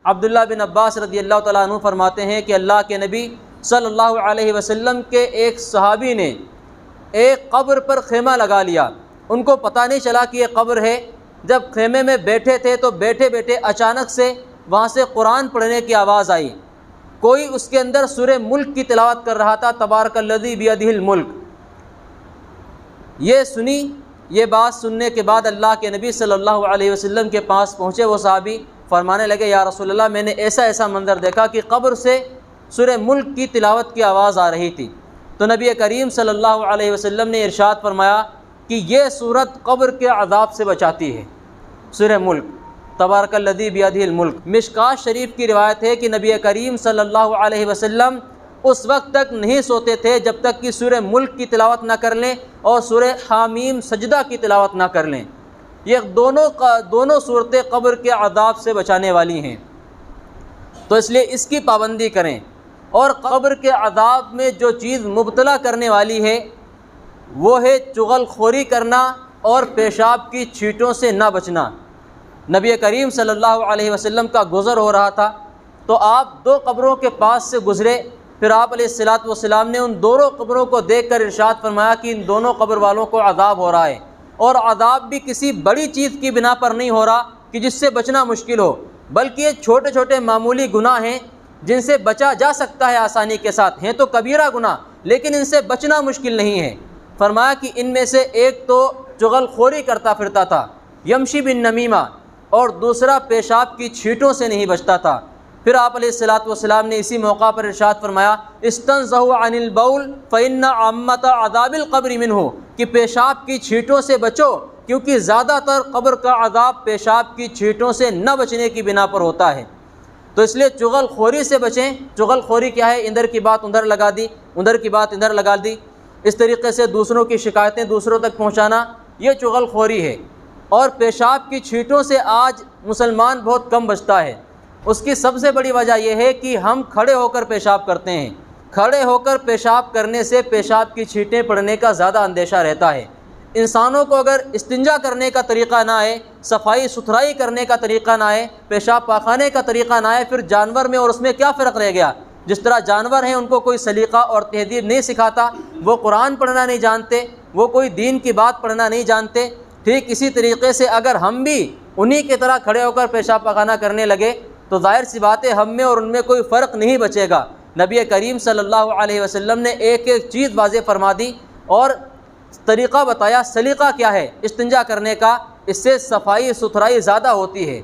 अब्दुल्लाह बिन अब्बास रज़ियल्लाहु तआला अन्हु फरमाते हैं कि अल्लाह के नबी सल्लल्लाहु अलैहि वसल्लम के एक सहाबी ने एक कब्र पर खेमा लगा लिया। उनको पता नहीं चला कि ये कब्र है। जब खेमे में बैठे थे तो बैठे बैठे अचानक से वहाँ से कुरान पढ़ने की आवाज़ आई। कोई उसके अंदर सूरह मुल्क की तिलावत कर रहा था, तबारकल्लज़ी बियदिहिल मुल्क। ये सुनी, ये बात सुनने के बाद अल्लाह के नबी सल्लल्लाहु अलैहि वसल्लम के पास पहुँचे वो सहाबी, फरमाने लगे या रसूलल्लाह मैंने ऐसा ऐसा मंज़र देखा कि कब्र से सूरह मुल्क की तिलावत की आवाज़ आ रही थी। तो नबी करीम सल्लल्लाहु अलैहि वसल्लम ने इरशाद फरमाया कि ये सूरत कब्र के अज़ाब से बचाती है, सूरह मुल्क, तबारकल्लज़ी बियदिहिल मुल्क। मिशकात शरीफ की रिवायत है कि नबी करीम सल्लल्लाहु अलैहि वसल्लम उस वक्त तक नहीं सोते थे जब तक कि सूरह मुल्क की तिलावत ना कर लें और सूरह हामीम सजदा की तिलावत ना कर लें। ये दोनों सूरतें कब्र के अज़ाब से बचाने वाली हैं, तो इसलिए इसकी पाबंदी करें। और कब्र के अज़ाब में जो चीज़ मुब्तला करने वाली है वो है चुगलखोरी करना और पेशाब की छींटों से ना बचना। नबी करीम सल्लल्लाहु अलैहि वसल्लम का गुज़र हो रहा था तो आप दो कब्रों के पास से गुज़रे, फिर आप अलैहिस्सलातु वस्सलाम ने उन दोनों कब्रों को देखकर इरशाद फरमाया कि इन दोनों कब्र वालों को अज़ाब हो रहा है, और अज़ाब भी किसी बड़ी चीज़ की बिना पर नहीं हो रहा कि जिससे बचना मुश्किल हो, बल्कि ये छोटे छोटे मामूली गुनाह हैं जिनसे बचा जा सकता है आसानी के साथ। हैं तो कबीरा गुनाह, लेकिन इनसे बचना मुश्किल नहीं है। फरमाया कि इनमें से एक तो चुगलखोरी करता फिरता था, यमशी बिन नमीमा, और दूसरा पेशाब की छींटों से नहीं बचता था। फिर आप अलैहिस्सलातु वस्सलाम ने इसी मौका पर इरशाद फरमाया इस्तंज़हु अनिल बौल फ़इन्ना अम्मत अज़ाबिल क़ब्रि मिन्हु, कि पेशाब की छींटों से बचो क्योंकि ज़्यादातर कब्र का अज़ाब पेशाब की छींटों से न बचने की बिना पर होता है। तो इसलिए चुगलखोरी से बचें। चुगलखोरी क्या है? इधर की बात उधर लगा दी, उधर की बात इधर लगा दी, इस तरीक़े से दूसरों की शिकायतें दूसरों तक पहुँचाना, ये चुगलखोरी है। और पेशाब की छींटों से आज मुसलमान बहुत कम बचता है। उसकी सबसे बड़ी वजह यह है कि हम खड़े होकर पेशाब करते हैं। खड़े होकर पेशाब करने से पेशाब की छींटें पड़ने का ज़्यादा अंदेशा रहता है। इंसानों को अगर इस्तिंजा करने का तरीक़ा ना आए, सफाई सुथराई करने का तरीक़ा ना आए, पेशाब पाखाने का तरीक़ा ना आए, फिर जानवर में और उसमें क्या फ़र्क रह गया? जिस तरह जानवर हैं उनको कोई सलीक़ा और तहज़ीब नहीं सिखाता, वो कुरान पढ़ना नहीं जानते, वो कोई दीन की बात पढ़ना नहीं जानते, ठीक इसी तरीक़े से अगर हम भी उन्हीं की तरह खड़े होकर पेशाब पाखाना करने लगे तो जाहिर सी बात है हम में और उनमें कोई फ़र्क नहीं बचेगा। नबी करीम सल्लल्लाहु अलैहि वसल्लम ने एक एक चीज़ वाज़ेह फरमा दी और तरीक़ा बताया, सलीक़ा क्या है इस्तिंजा करने का, इससे सफाई सुथराई ज़्यादा होती है।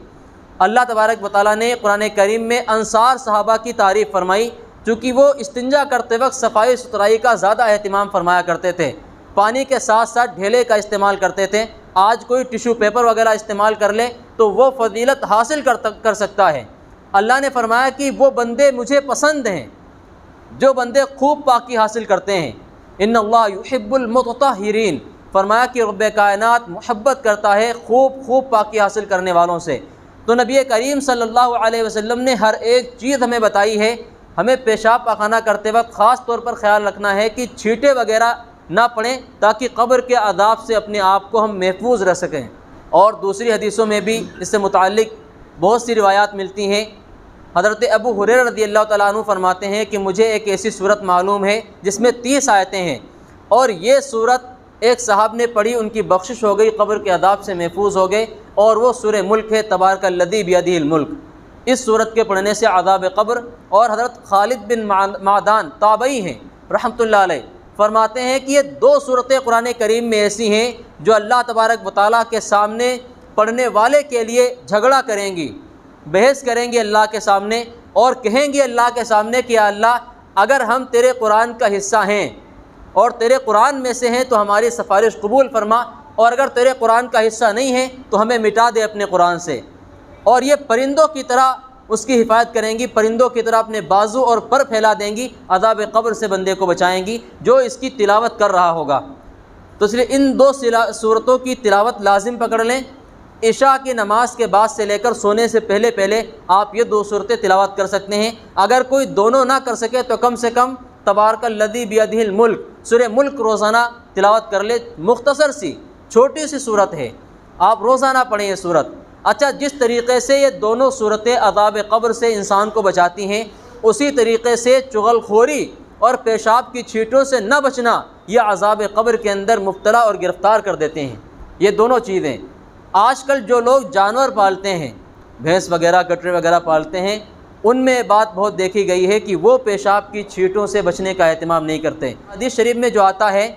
अल्लाह तबारक व तआला ने कुरान करीम में अंसार सहाबा की तारीफ़ फरमाई, चूँकि वो इस्तिंजा करते वक्त सफाई सुथराई का ज़्यादा अहतमाम फरमाया करते थे। पानी के साथ साथ ढेले का इस्तेमाल करते थे। आज कोई टिशू पेपर वगैरह इस्तेमाल कर ले तो वो फजीलत हासिल कर सकता है। अल्लाह ने फरमाया कि वो बंदे मुझे पसंद हैं जो बंदे खूब पाकी हासिल करते हैं। इन्नल्लाह युहिब्बुल मुतत्तहिरीन, फरमाया कि रब्बे कायनात मोहब्बत करता है खूब पाकी हासिल करने वालों से। तो नबी करीम सल्लल्लाहु अलैहि वसल्लम ने हर एक चीज़ हमें बताई है। हमें पेशाब पाखाना करते वक्त ख़ास तौर पर ख्याल रखना है कि छींटे वगैरह ना पड़ें, ताकि कब्र के अज़ाब से अपने आप को हम महफूज रख सकें। और दूसरी हदीसों में भी इससे मुताल्लिक़ बहुत सी रिवायात मिलती हैं। हज़रत अबू हुरैरा रज़ियल्लाहु तआला अन्हु फरमाते हैं कि मुझे एक ऐसी सूरत मालूम है जिसमें 30 आयतें हैं, और ये सूरत एक साहब ने पढ़ी, उनकी बख्शिश हो गई, कब्र के अज़ाब से महफूज हो गए, और वो सूरह मुल्क है, तबारकल्लज़ी बियदिहिल मुल्क। इस सूरत के पढ़ने से अज़ाब कब्र। और हज़रत खालिद बिन मादान ताबई हैं रहमतुल्लाह अलैह, फरमाते हैं कि ये दो सूरतें कुरान करीम में ऐसी हैं जो अल्लाह तबारक व तआला के सामने पढ़ने वाले के लिए झगड़ा करेंगी, बहस करेंगी अल्लाह के सामने, और कहेंगी अल्लाह के सामने कि अल्लाह अगर हम तेरे कुरान का हिस्सा हैं और तेरे कुरान में से हैं तो हमारी सिफारिश कबूल फरमा, और अगर तेरे कुरान का हिस्सा नहीं है तो हमें मिटा दे अपने कुरान से। और ये परिंदों की तरह उसकी हिफाजत करेंगी, परिंदों की तरह अपने बाजू और पर फैला देंगी, अज़ाब कब्र से बंदे को बचाएंगी जो इसकी तिलावत कर रहा होगा। तो इसलिए इन दो सूरतों की तिलावत लाजिम पकड़ लें। इशा की नमाज के बाद से लेकर सोने से पहले पहले आप ये दो सूरतें तिलावत कर सकते हैं। अगर कोई दोनों ना कर सके तो कम से कम तबारकल्लज़ी बियदिहिल मुल्क, सूरह मुल्क रोज़ाना तिलावत कर ले। मुख्तसर सी छोटी सी सूरत है, आप रोज़ाना पढ़ें ये सूरत। अच्छा, जिस तरीक़े से ये दोनों सूरतें अज़ाब क़ब्र से इंसान को बचाती हैं, उसी तरीक़े से चुगलखोरी और पेशाब की छींटों से न बचना यह अज़ाब क़ब्र के अंदर मुब्तला और गिरफ़्तार कर देते हैं। ये दोनों चीज़ें आजकल जो लोग जानवर पालते हैं, भैंस वगैरह कटरे वगैरह पालते हैं, उनमें बात बहुत देखी गई है कि वो पेशाब की छींटों से बचने का एहतमाम नहीं करते। हदीस शरीफ में जो आता है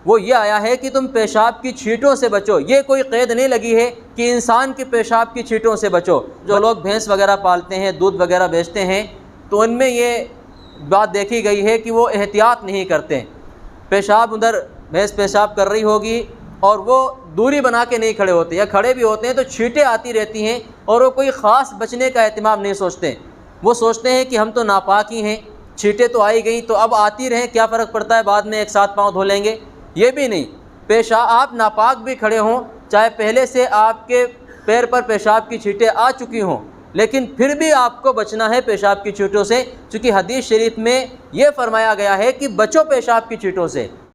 वो ये आया है कि तुम पेशाब की छींटों से बचो। ये कोई क़ैद नहीं लगी है कि इंसान के पेशाब की छींटों से बचो। जो लोग भैंस वगैरह पालते हैं, दूध वगैरह बेचते हैं, तो उनमें ये बात देखी गई है कि वो एहतियात नहीं करते। पेशाब उधर भैंस पेशाब कर रही होगी और वो दूरी बना के नहीं खड़े होते, या खड़े भी होते हैं तो छींटें आती रहती हैं और वो कोई ख़ास बचने का एहतमाम नहीं सोचते। वो सोचते हैं कि हम तो नापाक ही हैं, छींटें तो आई गई तो अब आती रहें, क्या फ़र्क पड़ता है, बाद में एक साथ पाँव धो लेंगे। ये भी नहीं, पेशाब आप नापाक भी खड़े हों, चाहे पहले से आपके पैर पर पेशाब की छींटें आ चुकी हों, लेकिन फिर भी आपको बचना है पेशाब की छींटों से, क्योंकि हदीस शरीफ में ये फरमाया गया है कि बचो पेशाब की छींटों से।